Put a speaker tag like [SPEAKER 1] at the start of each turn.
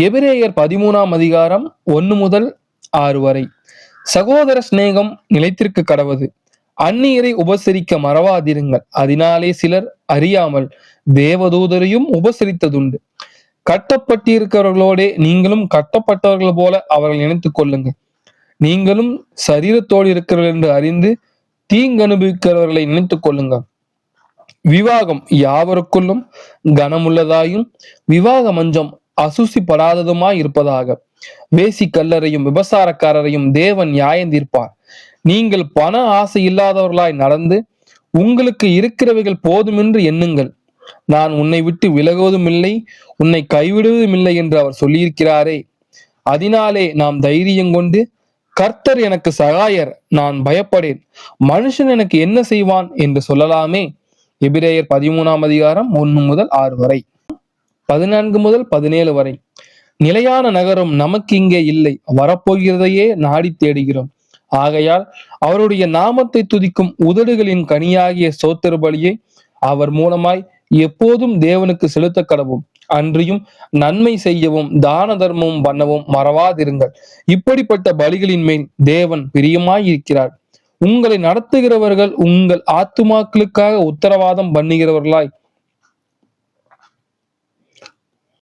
[SPEAKER 1] எபிரேயர் 13ஆம் அதிகாரம் 1 முதல் 6 வரை. சகோதர சிநேகம் நிலைத்திருக்க கடவது. அந்நியரை உபசரிக்க மறவாதிருங்கள். அதனாலே சிலர் அறியாமல் தேவதூதரையும் உபசரித்ததுண்டு. கட்டப்பட்டிருக்கிறவர்களோடே நீங்களும் கட்டப்பட்டவர்கள் போல அவர்கள் நினைத்துக் கொள்ளுங்கள். நீங்களும் சரீரத்தோடு இருக்கிறவர்கள் என்று அறிந்து தீங்கு அனுபவிக்கிறவர்களை நினைத்துக் கொள்ளுங்கள். விவாகம் யாவருக்குள்ளும் கனமுள்ளதாயும் விவாக மஞ்சம் அசூசிப்படாததுமாய் இருப்பதாக. வேசி கல்லரையும் விபசாரக்காரரையும் தேவன் நியாயம் தீர்ப்பார். நீங்கள் பண ஆசை இல்லாதவர்களாய் நடந்து உங்களுக்கு இருக்கிறவைகள் போதுமென்று எண்ணுங்கள். நான் உன்னை விட்டு விலகுவதும் இல்லை, உன்னை கைவிடுவதும் இல்லை என்று அவர் சொல்லியிருக்கிறாரே. அதனாலே நாம் தைரியம் கொண்டு, கர்த்தர் எனக்கு சகாயர், நான் பயப்படேன், மனுஷன் எனக்கு என்ன செய்வான் என்று சொல்லலாமே. எபிரேயர் 13ஆம் அதிகாரம் 1 முதல் 6 வரை. 14 முதல் 17 வரை. நிலையான நகரம் நமக்கு இங்கே இல்லை, வரப்போகிறதையே நாடி தேடுகிறோம். ஆகையால் அவருடைய நாமத்தை துதிக்கும் உதடுகளின் கனியாகிய ஸ்தோத்திர பலியை அவர் மூலமாய் எப்போதும் தேவனுக்கு செலுத்த கடவும். அன்றியும் நன்மை செய்யவும் தான தர்மமும் பண்ணவும் மறவாதிருங்கள். இப்படிப்பட்ட பலிகளின் மேல் தேவன் பிரியமாய் இருக்கிறார். உங்களை நடத்துகிறவர்கள் உங்கள் ஆத்துமாக்களுக்காக உத்தரவாதம் பண்ணுகிறவர்களாய்